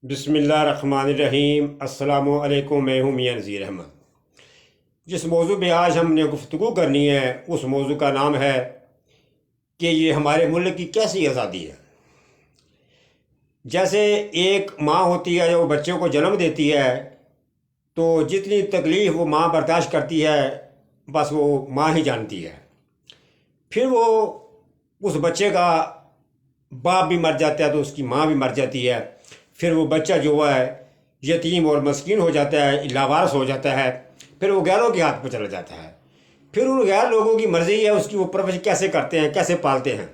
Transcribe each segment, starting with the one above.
بسم اللہ الرحمن الرحیم۔ السلام علیکم، میں ہوں میاں نذیر احمد۔ جس موضوع پہ آج ہم نے گفتگو کرنی ہے اس موضوع کا نام ہے کہ یہ ہمارے ملک کی کیسی آزادی ہے۔ جیسے ایک ماں ہوتی ہے جو بچوں کو جنم دیتی ہے تو جتنی تکلیف وہ ماں برداشت کرتی ہے بس وہ ماں ہی جانتی ہے۔ پھر وہ اس بچے کا باپ بھی مر جاتا ہے تو اس کی ماں بھی مر جاتی ہے۔ پھر وہ بچہ جو ہے یتیم اور مسکین ہو جاتا ہے، لاوارث ہو جاتا ہے، پھر وہ غیروں کے ہاتھ پہ چلا جاتا ہے۔ پھر ان غیر لوگوں کی مرضی ہے اس کی وہ پرورش کیسے کرتے ہیں، کیسے پالتے ہیں۔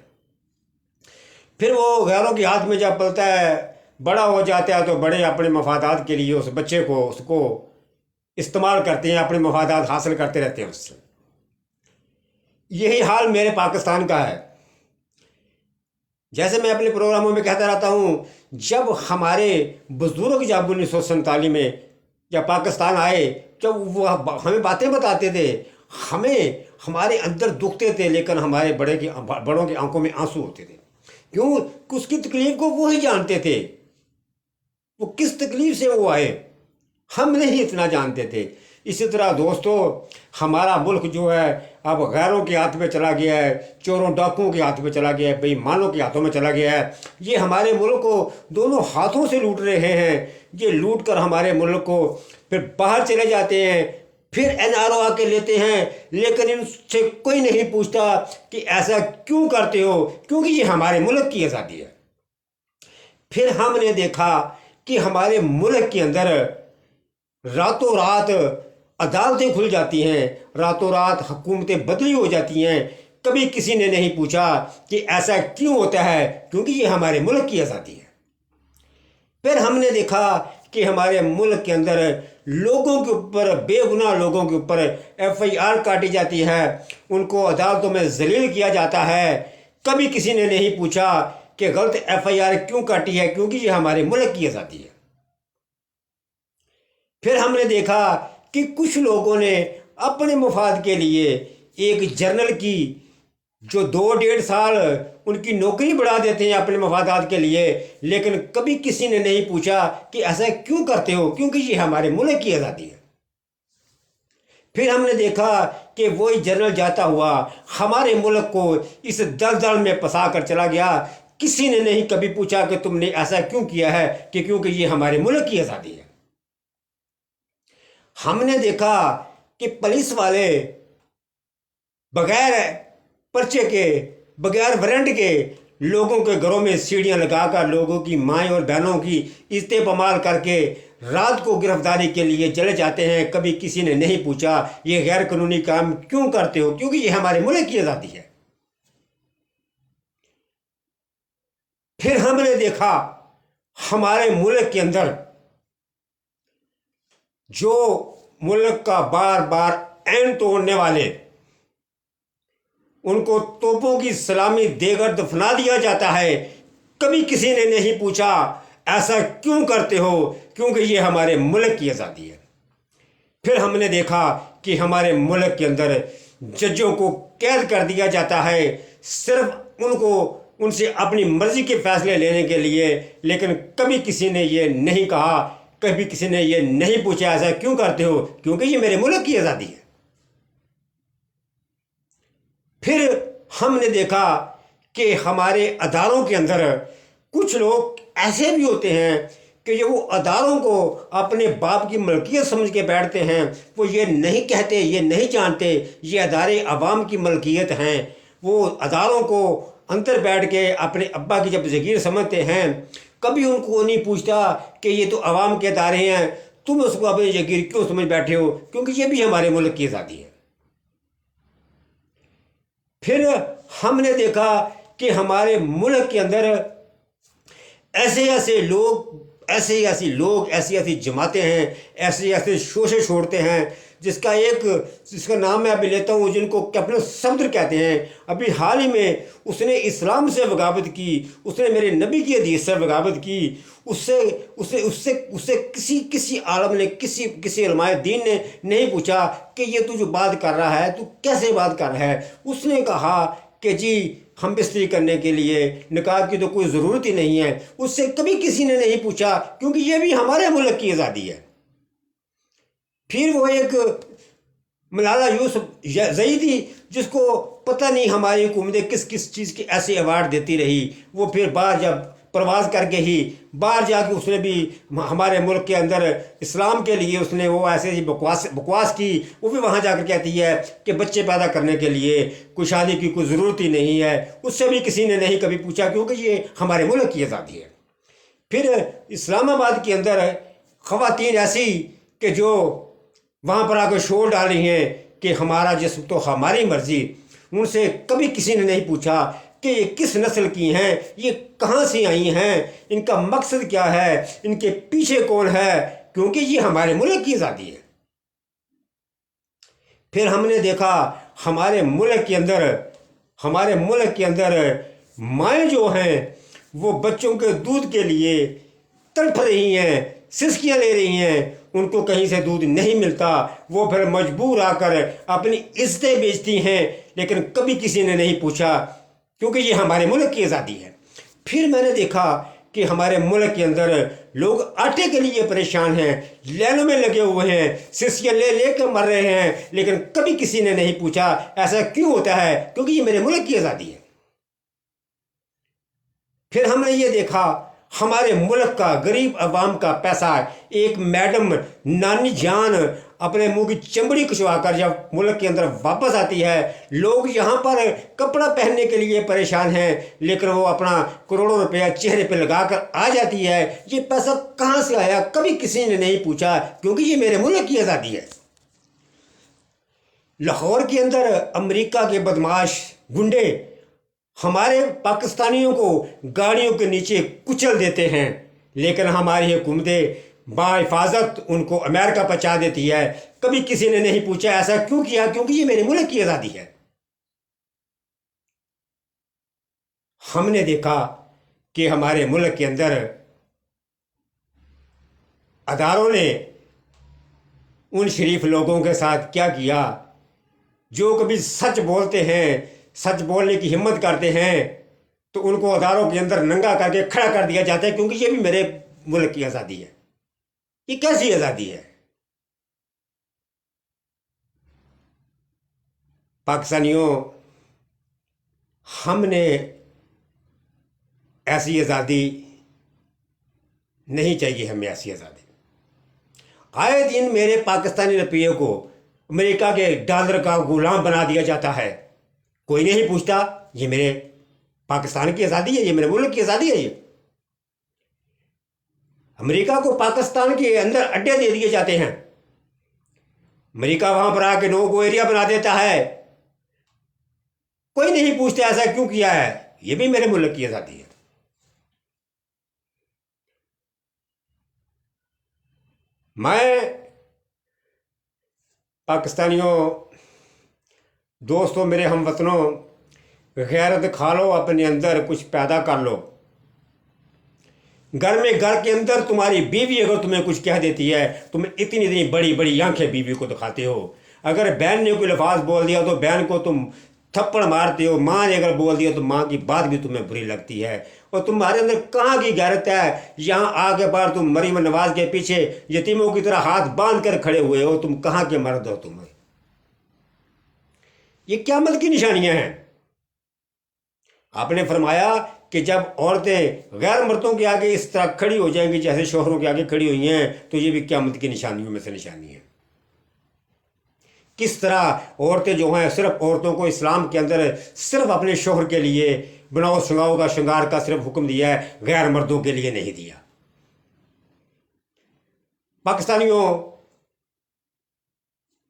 پھر وہ غیروں کے ہاتھ میں جب پلتا ہے، بڑا ہو جاتا ہے تو بڑے اپنے مفادات کے لیے اس بچے کو اس کو استعمال کرتے ہیں، اپنے مفادات حاصل کرتے رہتے ہیں اس سے۔ یہی حال میرے پاکستان کا ہے۔ جیسے میں اپنے پروگراموں میں کہتا رہتا ہوں، جب ہمارے بزرگ جب 1947 میں جب پاکستان آئے، جب وہ ہمیں باتیں بتاتے تھے، ہمارے اندر دکھتے تھے، لیکن ہمارے بڑوں کی آنکھوں میں آنسو ہوتے تھے۔ کیوں؟ اس کی تکلیف کو وہی جانتے تھے، وہ کس تکلیف سے وہ آئے، ہم نہیں اتنا جانتے تھے۔ اسی طرح دوستو، ہمارا ملک جو ہے اب غیروں کے ہاتھ میں چلا گیا ہے، چوروں ڈاکوؤں کے ہاتھ میں چلا گیا ہے، بے ایمانوں کے ہاتھوں میں چلا گیا ہے۔ یہ ہمارے ملک کو دونوں ہاتھوں سے لوٹ رہے ہیں۔ یہ لوٹ کر ہمارے ملک کو پھر باہر چلے جاتے ہیں، پھر NRO آ کے لیتے ہیں، لیکن ان سے کوئی نہیں پوچھتا کہ ایسا کیوں کرتے ہو، کیونکہ یہ ہمارے ملک کی آزادی ہے۔ پھر ہم نے دیکھا کہ ہمارے ملک کے اندر راتوں رات عدالتیں کھل جاتی ہیں، راتوں رات حکومتیں بدلی ہو جاتی ہیں۔ کبھی کسی نے نہیں پوچھا کہ ایسا کیوں ہوتا ہے، کیونکہ یہ ہمارے ملک کی آزادی ہے۔ پھر ہم نے دیکھا کہ ہمارے ملک کے اندر لوگوں کے اوپر، بے گناہ لوگوں کے اوپر FIR کاٹی جاتی ہے، ان کو عدالتوں میں ذلیل کیا جاتا ہے۔ کبھی کسی نے نہیں پوچھا کہ غلط FIR کیوں کاٹی ہے، کیونکہ یہ ہمارے ملک کی آزادی ہے۔ پھر ہم نے دیکھا کہ کچھ لوگوں نے اپنے مفاد کے لیے ایک جرنل کی جو 2-1.5 سال ان کی نوکری بڑھا دیتے ہیں اپنے مفادات کے لیے، لیکن کبھی کسی نے نہیں پوچھا کہ ایسا کیوں کرتے ہو، کیونکہ یہ ہمارے ملک کی آزادی ہے۔ پھر ہم نے دیکھا کہ وہی جنرل جاتا ہوا ہمارے ملک کو اس دلدل میں پھنسا کر چلا گیا۔ کسی نے نہیں کبھی پوچھا کہ تم نے ایسا کیوں کیا ہے، کہ کیونکہ یہ ہمارے ملک کی آزادی ہے۔ ہم نے دیکھا کہ پولیس والے بغیر پرچے کے، بغیر وارنٹ کے لوگوں کے گھروں میں سیڑھیاں لگا کر لوگوں کی مائیں اور بہنوں کی عزتیں پامال کر کے رات کو گرفتاری کے لیے چلے جاتے ہیں۔ کبھی کسی نے نہیں پوچھا یہ غیر قانونی کام کیوں کرتے ہو، کیونکہ یہ ہمارے ملک کی آزادی ہے۔ پھر ہم نے دیکھا ہمارے ملک کے اندر جو ملک کا بار بار عین توڑنے والے، ان کو توپوں کی سلامی دے کر دفنا دیا جاتا ہے۔ کبھی کسی نے نہیں پوچھا ایسا کیوں کرتے ہو، کیونکہ یہ ہمارے ملک کی آزادی ہے۔ پھر ہم نے دیکھا کہ ہمارے ملک کے اندر ججوں کو قید کر دیا جاتا ہے، صرف ان سے اپنی مرضی کے فیصلے لینے کے لیے، لیکن کبھی کسی نے یہ نہیں کہا، کبھی کسی نے یہ نہیں پوچھا ایسا کیوں کرتے ہو، کیونکہ یہ میرے ملک کی آزادی ہے۔ پھر ہم نے دیکھا کہ ہمارے اداروں کے اندر کچھ لوگ ایسے بھی ہوتے ہیں کہ وہ اداروں کو اپنے باپ کی ملکیت سمجھ کے بیٹھتے ہیں۔ وہ یہ نہیں کہتے، یہ نہیں جانتے یہ ادارے عوام کی ملکیت ہیں۔ وہ اداروں کو اندر بیٹھ کے اپنے ابا کی جب جگیر سمجھتے ہیں، کبھی ان کو نہیں پوچھتا کہ یہ تو عوام کے ادارے ہیں، تم اس کو اپنی جگیر کیوں سمجھ بیٹھے ہو، کیونکہ یہ بھی ہمارے ملک کی آزادی ہے۔ پھر ہم نے دیکھا کہ ہمارے ملک کے اندر ایسے ایسے لوگ ایسی ایسی جماعتیں ہیں، ایسے شوشے چھوڑتے ہیں، جس کا نام میں ابھی لیتا ہوں، جن کو کیپٹن صفدر کہتے ہیں۔ ابھی حال ہی میں اس نے اسلام سے بغاوت کی، اس نے میرے نبی کی حدیث سے بغاوت کی۔ اس سے کسی عالم نے، کسی علماء دین نے نہیں پوچھا کہ یہ تو جو بات کر رہا ہے تو کیسے بات کر رہا ہے۔ اس نے کہا کہ جی ہم بستری کرنے کے لیے نکاح کی تو کوئی ضرورت ہی نہیں ہے، اس سے کبھی کسی نے نہیں پوچھا، کیونکہ یہ بھی ہمارے ملک کی آزادی ہے۔ پھر وہ ایک ملالہ یوسف زئی تھی، جس کو پتہ نہیں ہماری حکومتیں کس کس چیز کے ایسے ایوارڈ دیتی رہی، وہ پھر باہر جب پرواز کر کے ہی باہر جا کے اس نے بھی ہمارے ملک کے اندر اسلام کے لیے اس نے وہ ایسے ہی بکواس کی، وہ بھی وہاں جا کر کہتی ہے کہ بچے پیدا کرنے کے لیے کوئی شادی کی کوئی ضرورت ہی نہیں ہے، اس سے بھی کسی نے نہیں کبھی پوچھا، کیونکہ یہ ہمارے ملک کی آزادی ہے۔ پھر اسلام آباد کے اندر خواتین ایسی کہ جو وہاں پر آ کے شور ڈال رہی ہیں کہ ہمارا جسم تو ہماری مرضی، ان سے کبھی کسی نے نہیں پوچھا کہ یہ کس نسل کی ہیں، یہ کہاں سے آئی ہیں، ان کا مقصد کیا ہے، ان کے پیچھے کون ہے، کیونکہ یہ ہمارے ملک کی آزادی ہے۔ پھر ہم نے دیکھا ہمارے ملک کے اندر مائیں جو ہیں وہ بچوں کے دودھ کے لیے تڑپ رہی ہیں، سسکیاں لے رہی ہیں، ان کو کہیں سے دودھ نہیں ملتا، وہ پھر مجبور آ کر اپنی عزتیں بیچتی ہیں، لیکن کبھی کسی نے نہیں پوچھا، کیونکہ یہ ہمارے ملک کی آزادی ہے۔ پھر میں نے دیکھا کہ ہمارے ملک کے اندر لوگ آٹے کے لیے پریشان ہیں، لینوں میں لگے ہوئے ہیں، سسکیاں لے لے کے مر رہے ہیں، لیکن کبھی کسی نے نہیں پوچھا ایسا کیوں ہوتا ہے، کیونکہ یہ میرے ملک کی آزادی ہے۔ پھر ہم نے یہ دیکھا ہمارے ملک کا غریب عوام کا پیسہ، ایک میڈم نانی جان اپنے منہ کی چمڑی کھچوا کر جب ملک کے اندر واپس آتی ہے، لوگ یہاں پر کپڑا پہننے کے لیے پریشان ہیں، لیکن وہ اپنا کروڑوں روپیہ چہرے پہ لگا کر آ جاتی ہے۔ یہ پیسہ کہاں سے آیا، کبھی کسی نے نہیں پوچھا، کیونکہ یہ میرے ملک کی آزادی ہے۔ لاہور کے اندر امریکہ کے بدماش گنڈے ہمارے پاکستانیوں کو گاڑیوں کے نیچے کچل دیتے ہیں، لیکن ہماری حکومتیں بحفاظت ان کو امریکہ پہنچا دیتی ہے، کبھی کسی نے نہیں پوچھا ایسا کیوں کیا، کیونکہ یہ میرے ملک کی آزادی ہے۔ ہم نے دیکھا کہ ہمارے ملک کے اندر اداروں نے ان شریف لوگوں کے ساتھ کیا کیا جو کبھی سچ بولتے ہیں، سچ بولنے کی ہمت کرتے ہیں، تو ان کو اداروں کے اندر ننگا کر کے کھڑا کر دیا جاتا ہے، کیونکہ یہ بھی میرے ملک کی آزادی ہے۔ یہ کیسی آزادی ہے؟ پاکستانیوں، ہم نے ایسی آزادی نہیں چاہیے، ہمیں ایسی آزادی۔ آئے دن میرے پاکستانی روپیے کو امریکہ کے ڈالر کا غلام بنا دیا جاتا ہے، کوئی نہیں پوچھتا یہ میرے پاکستان کی آزادی ہے، یہ میرے ملک کی آزادی ہے۔ یہ امریکہ کو پاکستان کے اندر اڈے دے دیے جاتے ہیں، امریکہ وہاں پر آ کے نو گو ایریا بنا دیتا ہے، کوئی نہیں پوچھتا ایسا کیوں کیا ہے، یہ بھی میرے ملک کی آزادی ہے۔ میں پاکستانیوں، دوستوں، میرے ہم وطنوں، غیرت کھا لو، اپنے اندر کچھ پیدا کر لو۔ گھر کے اندر تمہاری بیوی اگر تمہیں کچھ کہہ دیتی ہے، تم اتنی بڑی بڑی آنکھیں بیوی کو دکھاتے ہو، اگر بہن نے کوئی لفظ بول دیا تو بہن کو تم تھپڑ مارتے ہو، ماں نے اگر بول دیا تو ماں کی بات بھی تمہیں بری لگتی ہے، اور تمہارے اندر کہاں کی غیرت ہے؟ یہاں آگے بار تم مریم نواز کے پیچھے یتیموں کی طرح ہاتھ باندھ کر کھڑے ہوئے ہو، تم کہاں کے مرد ہو؟ تمہیں یہ قیامت کی نشانیاں ہیں۔ آپ نے فرمایا کہ جب عورتیں غیر مردوں کے آگے اس طرح کھڑی ہو جائیں گی جیسے شوہروں کے آگے کھڑی ہوئی ہیں، تو یہ بھی قیامت کی نشانیوں میں سے نشانی ہے۔ کس طرح عورتیں جو ہیں، صرف عورتوں کو اسلام کے اندر صرف اپنے شوہر کے لیے بناؤ سنگاؤ کا شنگار کا صرف حکم دیا ہے، غیر مردوں کے لیے نہیں دیا۔ پاکستانیوں،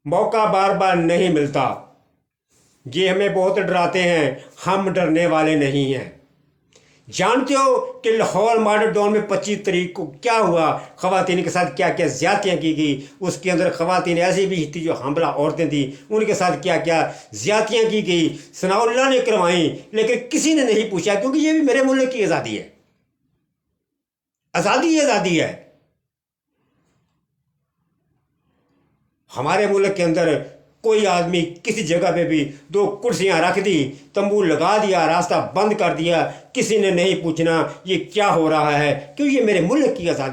موقع بار بار نہیں ملتا، یہ ہمیں بہت ڈراتے ہیں، ہم ڈرنے والے نہیں ہیں۔ جانتے ہو کہ لاہور ماڈل ٹاؤن میں 25 تاریخ کو کیا ہوا، خواتین کے ساتھ کیا کیا زیادتیاں کی گئی؟ اس کے اندر خواتین ایسی بھی تھی جو حاملہ عورتیں تھیں، ان کے ساتھ کیا کیا زیادتیاں کی گئی، ثناء اللہ نے کروائیں، لیکن کسی نے نہیں پوچھا، کیونکہ یہ بھی میرے ملک کی آزادی ہے۔ آزادی آزادی ہے۔ ہمارے ملک کے اندر کوئی آدمی کسی جگہ پہ بھی 2 کرسیاں رکھ دی، تمبو لگا دیا، راستہ بند کر دیا، کسی نے نہیں پوچھنا یہ کیا ہو رہا ہے، کیوں یہ میرے ملک کی آزادی